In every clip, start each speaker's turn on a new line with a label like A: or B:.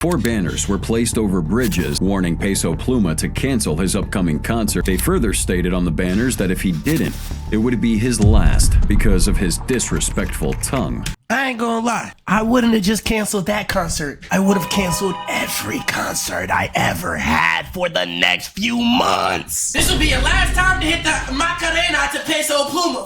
A: 4 banners were placed over bridges, warning Peso Pluma to cancel his upcoming concert. They further stated on the banners that if he didn't, it would be his last because of his disrespectful tongue.
B: I ain't gonna lie, I wouldn't have just canceled that concert. I would have canceled every concert I ever had for the next few months. This will be your last time to hit the Macarena to Peso Pluma.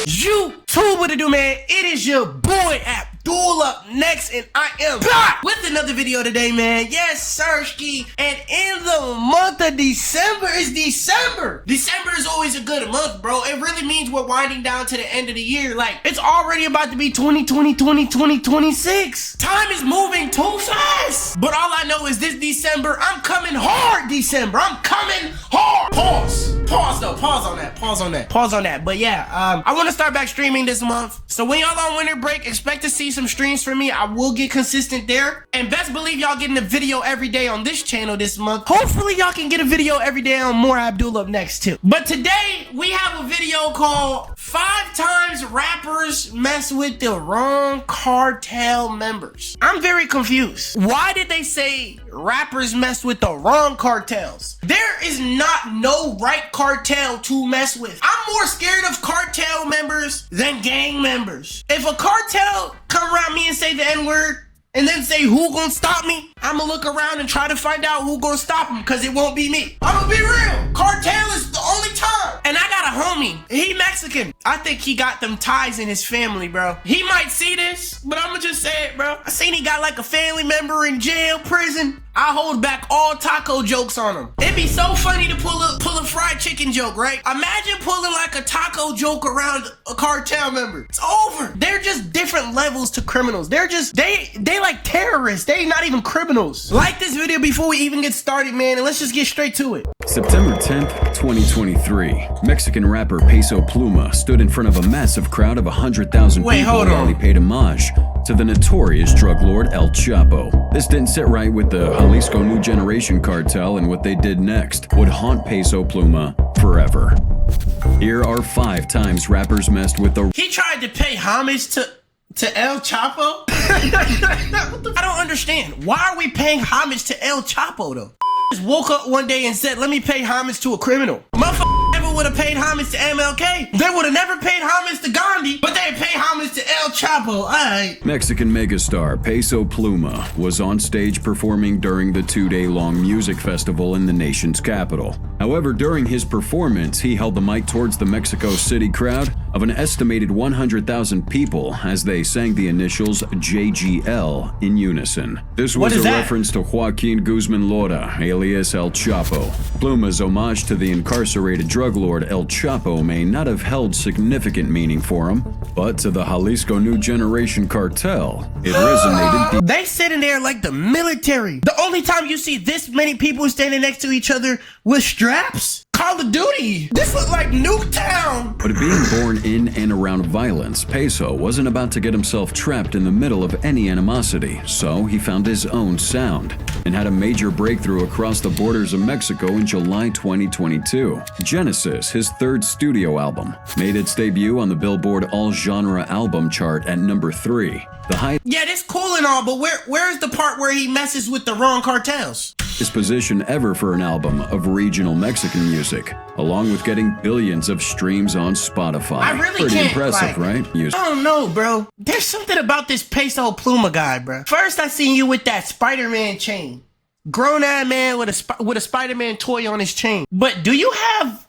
B: YouTube, what it do, man? It is your boy Abdul up next, and I am back with another video today, man. Yes, Sirski. And in the month of December is December. December is always a good month, bro. It really means we're winding down to the end of the year. Like, it's already about to be 2026. Time is moving too fast. But all I know is this December, I'm coming hard. December, I'm coming hard. Pause though. Pause on that. But yeah, I want to start back streaming this month. So when y'all on winter break, expect to see some streams from me. I will get consistent there. And best believe y'all getting a video every day on this channel this month. Hopefully y'all can get a video every day on more Abdul up next too. But today we have a video called 5 times rappers mess with the wrong cartel members. I'm very confused. Why did they say rappers mess with the wrong cartels? There is not no right cartel to mess with. I'm more scared of cartel members than gang members. If a cartel come around me and say the N-word and then say who gonna stop me, I'ma look around and try to find out who gonna stop them, because it won't be me. I'ma be real. Cartel is the only time. And I got a homie. He Mexican. I think he got them ties in his family, bro. He might see this, but I'ma just say it, bro. I seen he got like a family member in jail, prison. I hold back all taco jokes on him. It'd be so funny to pull a fried chicken joke, right? Imagine pulling like a taco joke around a cartel member. It's over. They're just different levels to criminals. They're just, they like terrorists. They not even criminals. Like this video before we even get started, man, and let's just get straight to it.
A: September 10th, 2023. Mexican rapper Peso Pluma stood in front of a massive crowd of 100,000 people while he paid homage to the notorious drug lord El Chapo. This didn't sit right with the Jalisco New Generation cartel, and what they did next would haunt Peso Pluma forever. Here are 5 times rappers messed with the—
B: He tried to pay homage to El Chapo? I don't understand. Why are we paying homage to El Chapo though? Just woke up one day and said, let me pay homage to a criminal. Motherfucker never would have paid homage to MLK. They would have never paid homage to Gandhi, but they pay homage to El Chapo. Alright.
A: Mexican megastar Peso Pluma was on stage performing during the 2-day-long music festival in the nation's capital. However, during his performance, he held the mic towards the Mexico City crowd of an estimated 100,000 people as they sang the initials JGL in unison. This was a reference to Joaquin Guzman Lora, alias El Chapo. Pluma's homage to the incarcerated drug lord El Chapo may not have held significant meaning for him, but to the Jalisco New Generation cartel, it resonated deep.
B: They sitting there like the military. The only time you see this many people standing next to each other with straps? Call of Duty. This look like Nuketown.
A: But being born in and around violence, Peso wasn't about to get himself trapped in the middle of any animosity, so he found his own sound and had a major breakthrough across the borders of Mexico in July 2022. Genesis, his 3rd studio album, made its debut on the Billboard All-Genre Album chart at number 3.
B: Yeah, that's cool and all, but where's the part where he messes with the wrong cartels?
A: His position ever for an album of regional Mexican music, along with getting billions of streams on Spotify.
B: I really
A: Pretty
B: can't,
A: impressive, right?
B: I don't know, bro. There's something about this Peso Pluma guy, bro. First, I seen you with that Spider-Man chain. Grown-ass man with a Spider-Man toy on his chain. But do you have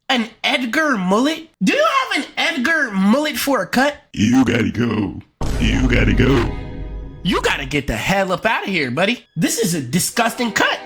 B: an Edgar mullet? Do you have an Edgar mullet for a cut?
C: You gotta go. You gotta go.
B: You gotta get the hell up out of here, buddy. This is a disgusting cut.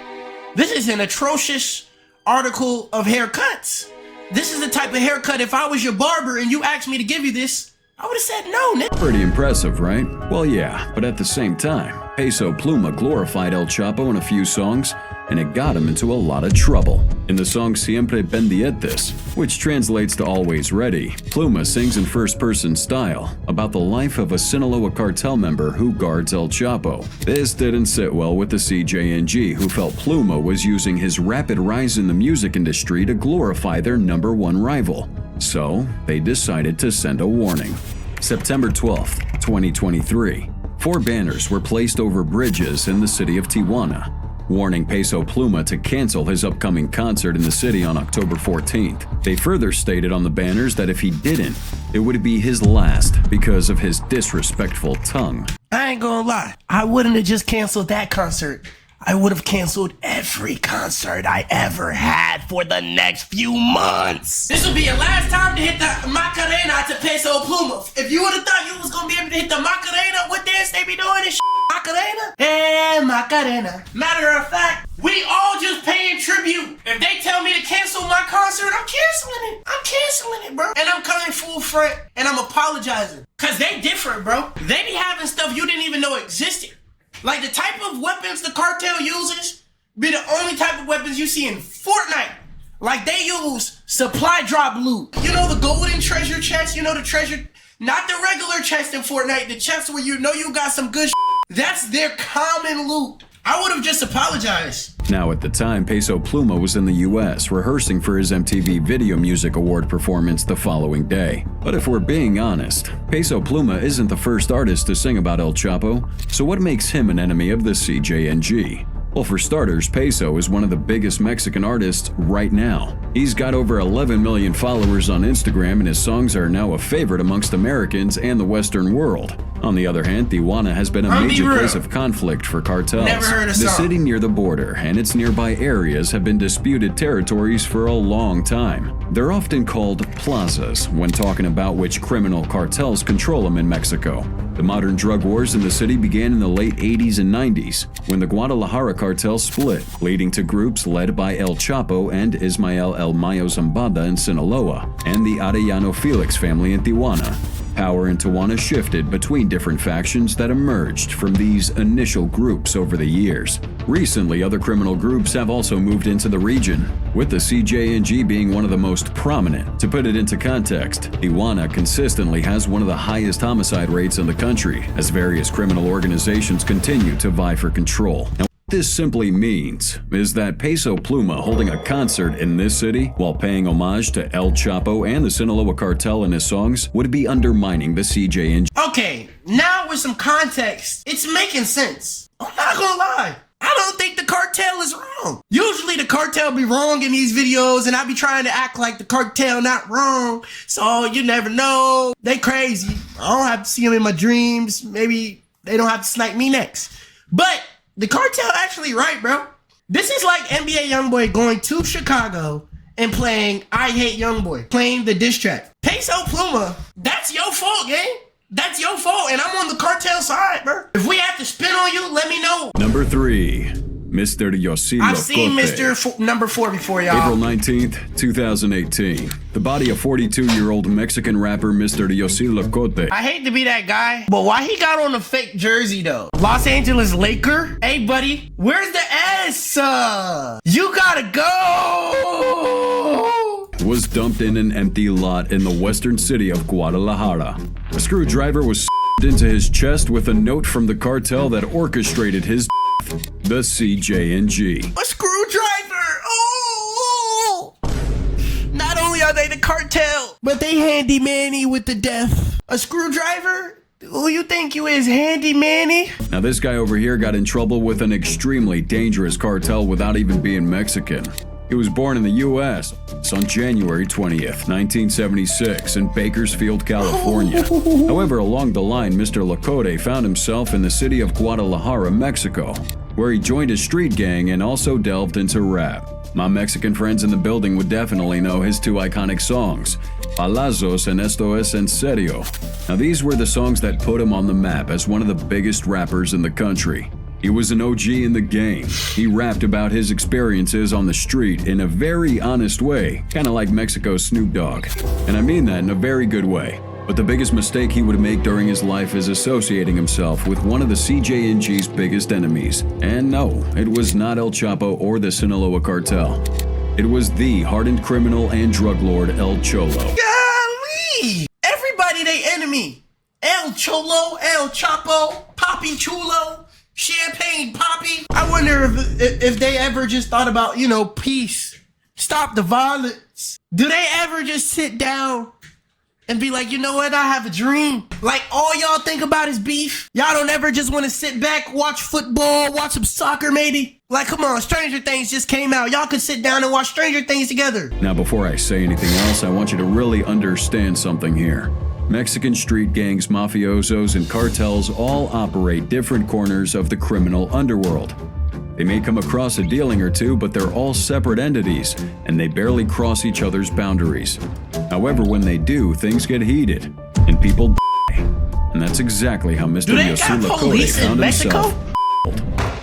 B: This is an atrocious article of haircuts. This is the type of haircut, if I was your barber and you asked me to give you this, I would have said no, nigga.
A: Pretty impressive, right? Well, yeah, but at the same time, Peso Pluma glorified El Chapo in a few songs, and it got him into a lot of trouble. In the song Siempre Pendientes, which translates to Always Ready, Pluma sings in first-person style about the life of a Sinaloa cartel member who guards El Chapo. This didn't sit well with the CJNG, who felt Pluma was using his rapid rise in the music industry to glorify their #1 rival. So, they decided to send a warning. September 12th, 2023. 4 banners were placed over bridges in the city of Tijuana, warning Peso Pluma to cancel his upcoming concert in the city on October 14th. They further stated on the banners that if he didn't, it would be his last because of his disrespectful tongue.
B: I ain't gonna lie, I wouldn't have just canceled that concert. I would have canceled every concert I ever had for the next few months. This will be your last time to hit the Macarena to Peso Pluma. If you would have thought you was gonna be able to hit the Macarena, what dance they be doing this Macarena? Hey, Macarena. Matter of fact, we all just paying tribute. If they tell me to cancel my concert, I'm canceling it. I'm canceling it, bro. And I'm coming full front and I'm apologizing. Cause they different, bro. They be having stuff you didn't even know existed. Like the type of weapons the cartel uses be the only type of weapons you see in Fortnite. Like they use supply drop loot. You know the golden treasure chest? You know the treasure, not the regular chest in Fortnite, the chest where you know you got some good That's their common loot. I would have just apologized.
A: Now at the time, Peso Pluma was in the US rehearsing for his MTV Video Music Award performance the following day. But if we're being honest, Peso Pluma isn't the first artist to sing about El Chapo, so what makes him an enemy of the CJNG? Well, for starters, Peso is one of the biggest Mexican artists right now. He's got over 11 million followers on Instagram and his songs are now a favorite amongst Americans and the Western world. On the other hand, Tijuana has been a major place of conflict for cartels.
B: Never heard a song.
A: The city near the border and its nearby areas have been disputed territories for a long time. They're often called plazas when talking about which criminal cartels control them in Mexico. The modern drug wars in the city began in the late 80s and 90s when the Guadalajara cartel split, leading to groups led by El Chapo and Ismael El Mayo Zambada in Sinaloa and the Arellano Felix family in Tijuana. Power in Tijuana shifted between different factions that emerged from these initial groups over the years. Recently, other criminal groups have also moved into the region, with the CJNG being one of the most prominent. To put it into context, Tijuana consistently has one of the highest homicide rates in the country, as various criminal organizations continue to vie for control. Now, what this simply means is that Peso Pluma holding a concert in this city while paying homage to El Chapo and the Sinaloa cartel in his songs would be undermining the CJNG.
B: Okay, now with some context, it's making sense. I'm not gonna lie. I don't think the cartel is wrong. Usually the cartel be wrong in these videos and I be trying to act like the cartel not wrong. So you never know. They crazy. I don't have to see them in my dreams. Maybe they don't have to snipe me next. But the cartel actually right, bro. This is like NBA Youngboy going to Chicago and playing I Hate Youngboy, playing the diss track. Peso Pluma, that's your fault, gang. That's your fault, and I'm on the cartel side, bro. If we have to spin on you, let me know.
A: Number 3. Mr. Yosie Locote.
B: I've seen Mr. Number 4 before, y'all.
A: April 19th, 2018. The body of 42-year-old Mexican rapper Mr. Yosie Locote.
B: I hate to be that guy, but why he got on a fake jersey, though? Los Angeles Laker? Hey, buddy, where's the S? You gotta go!
A: Was dumped in an empty lot in the western city of Guadalajara. A screwdriver was into his chest with a note from the cartel that orchestrated his the CJNG.
B: A screwdriver! Oh! Not only are they the cartel, but they handy manny with the death. A screwdriver? Who you think you is, Handy Manny?
A: Now this guy over here got in trouble with an extremely dangerous cartel without even being Mexican. He was born in the U.S. on January 20th, 1976 in Bakersfield, California. However, along the line, Mr. Locote found himself in the city of Guadalajara, Mexico, where he joined a street gang and also delved into rap. My Mexican friends in the building would definitely know his 2 iconic songs, Palazos and Esto Es En Serio. Now these were the songs that put him on the map as one of the biggest rappers in the country. He was an OG in the game. He rapped about his experiences on the street in a very honest way, kinda like Mexico's Snoop Dogg. And I mean that in a very good way. But the biggest mistake he would make during his life is associating himself with one of the CJNG's biggest enemies. And no, it was not El Chapo or the Sinaloa cartel. It was the hardened criminal and drug lord El Cholo.
B: Golly! Everybody they enemy. El Cholo, El Chapo, Papi Chulo, Champagne Poppy. I wonder if they ever just thought about, you know, peace. Stop the violence. Do they ever just sit down and be like, you know what? I have a dream. Like, all y'all think about is beef. Y'all don't ever just want to sit back, watch football, watch some soccer maybe. Like, come on, Stranger Things just came out. Y'all could sit down and watch Stranger Things together.
A: Now, before I say anything else, I want you to really understand something here. Mexican street gangs, mafiosos, and cartels all operate different corners of the criminal underworld. They may come across a dealing or two, but they're all separate entities, and they barely cross each other's boundaries. However, when they do, things get heated, and people die. And that's exactly how Mr. Yosie Locote found himself.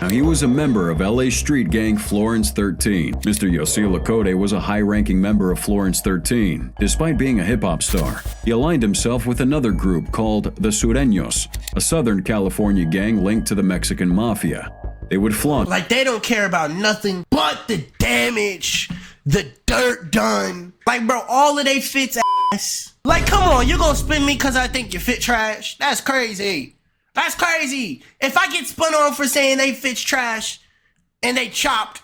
A: Now, he was a member of LA's street gang Florence 13. Mr. Yosie Locote was a high-ranking member of Florence 13. Despite being a hip-hop star, he aligned himself with another group called the Sureños, a Southern California gang linked to the Mexican mafia. They would flaunt
B: like they don't care about nothing but the damage, the dirt done. Like, bro, all of they fits ass. Like, come on, you gonna spin me because I think you fit trash? That's crazy. That's crazy. If I get spun on for saying they fits trash and they chopped,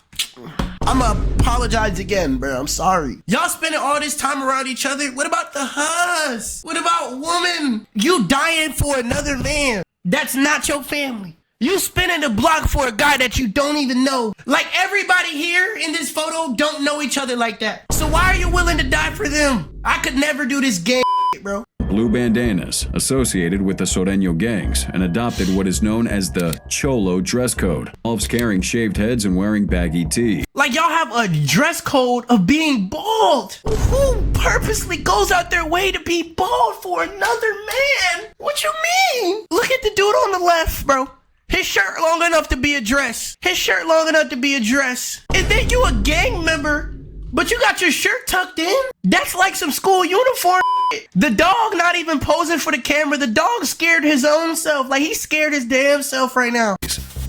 B: I'ma apologize again, bro. I'm sorry. Y'all spending all this time around each other. What about the hus? What about woman? You dying for another man. That's not your family. You spinning the block for a guy that you don't even know. Like, everybody here in this photo don't know each other like that. So why are you willing to die for them? I could never do this gang shit, bro.
A: blue bandanas associated with the Sureño gangs and adopted what is known as the Cholo dress code, involves carrying shaved heads and wearing baggy tee.
B: Like, y'all have a dress code of being bald. Who purposely goes out their way to be bald for another man? What you mean? Look at the dude on the left, bro. His shirt long enough to be a dress. His shirt long enough to be a dress. And then you a gang member, but you got your shirt tucked in? That's like some school uniform. The dog not even posing for the camera. The dog scared his own self. Like, he scared his damn self right now.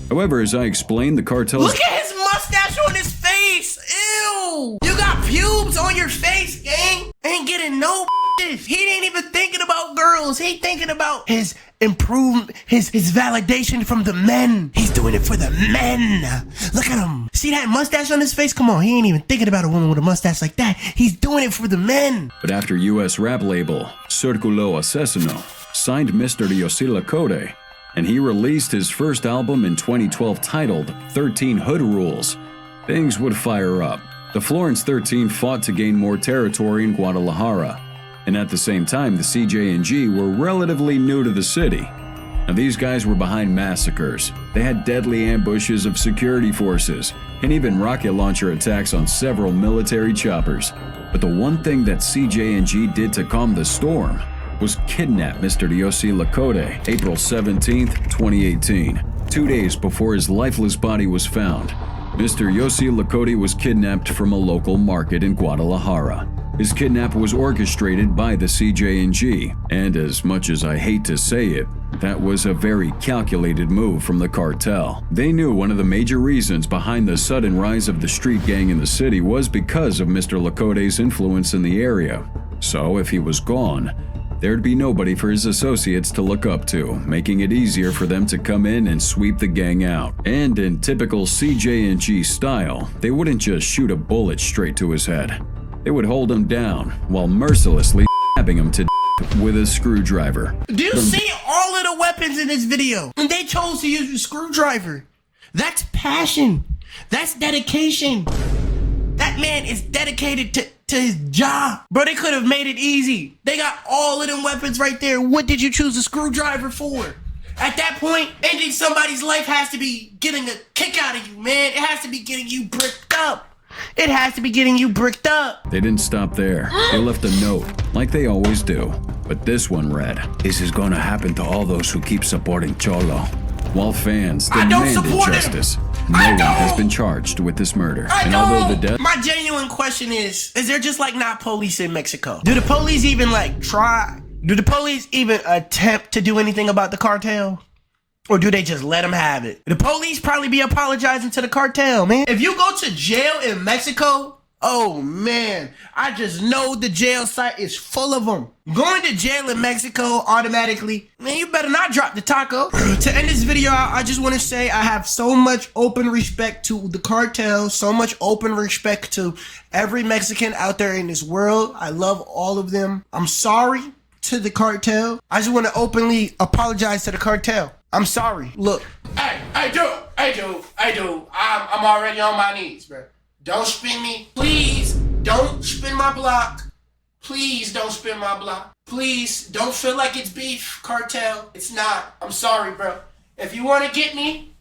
A: However, as I explained, the cartels—
B: Look at his mustache on his face. Ew. You got pubes on your face, gang. Ain't getting no He ain't even thinking about girls. He ain't thinking about his improvement, his validation from the men. He's doing it for the men. Look at him. See that mustache on his face? Come on, he ain't even thinking about a woman with a mustache like that. He's doing it for the men.
A: But after U.S. rap label Circulo Asesino signed Mr. Yosie Locote, and he released his first album in 2012 titled 13 Hood Rules, things would fire up. The Florence 13 fought to gain more territory in Guadalajara, and at the same time, the CJ&G were relatively new to the city. Now, these guys were behind massacres. They had deadly ambushes of security forces, and even rocket launcher attacks on several military choppers. But the one thing that CJ&G did to calm the storm was kidnap Mr. Yosie Locote, April 17th, 2018, 2 days before his lifeless body was found. Mr. Yosie Locote was kidnapped from a local market in Guadalajara. His kidnap was orchestrated by the CJ&G, and as much as I hate to say it, that was a very calculated move from the cartel. They knew one of the major reasons behind the sudden rise of the street gang in the city was because of Mr. Locote's influence in the area. So if he was gone, there'd be nobody for his associates to look up to, making it easier for them to come in and sweep the gang out. And in typical CJ&G style, they wouldn't just shoot a bullet straight to his head. They would hold him down while mercilessly stabbing him to with a screwdriver.
B: Do you see all of the weapons in this video? And they chose to use a screwdriver. That's passion. That's dedication. That man is dedicated to his job. Bro, they could have made it easy. They got all of them weapons right there. What did you choose a screwdriver for? At that point, ending somebody's life has to be getting a kick out of you, man. It has to be getting you bricked up. It has to be getting you bricked up.
A: They didn't stop there. They left a note, like they always do. But this one read, "This is gonna happen to all those who keep supporting Cholo." While fans demanded justice, no one has been charged with this murder. And although the death—
B: My genuine question is there just like not police in Mexico? Do the police even like try? Do the police even attempt to do anything about the cartel? Or do they just let them have it? The police probably be apologizing to the cartel, man. If you go to jail in Mexico, oh man, I just know the jail site is full of them. Going to jail in Mexico automatically, man, you better not drop the taco. To end this video, I just want to say I have so much open respect to the cartel, so much open respect to every Mexican out there in this world. I love all of them. I'm sorry to the cartel. I just want to openly apologize to the cartel. I'm sorry. Look. I do. I'm already on my knees, bro. Don't spin me. Please don't spin my block. Please don't spin my block. Please don't feel like it's beef, cartel. It's not. I'm sorry, bro. If you want to get me,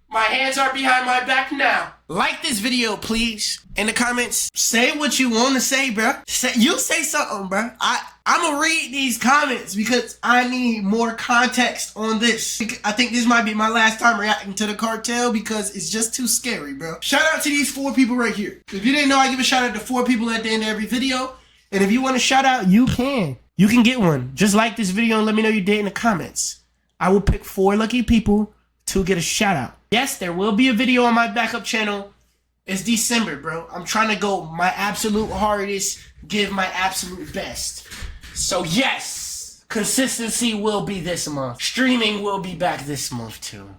B: my hands are behind my back now. Like this video, please. In the comments, say what you want to say, bro. You say something, bro. I'm gonna read these comments because I need more context on this. I think this might be my last time reacting to the cartel because it's just too scary, bro. Shout out to these 4 people right here. If you didn't know, I give a shout out to 4 people at the end of every video. And if you want a shout out, you can. You can get one. Just like this video and let me know you did in the comments. I will pick 4 lucky people to get a shout out. Yes, there will be a video on my backup channel. It's December, bro. I'm trying to go my absolute hardest, give my absolute best. So yes, consistency will be this month. Streaming will be back this month too.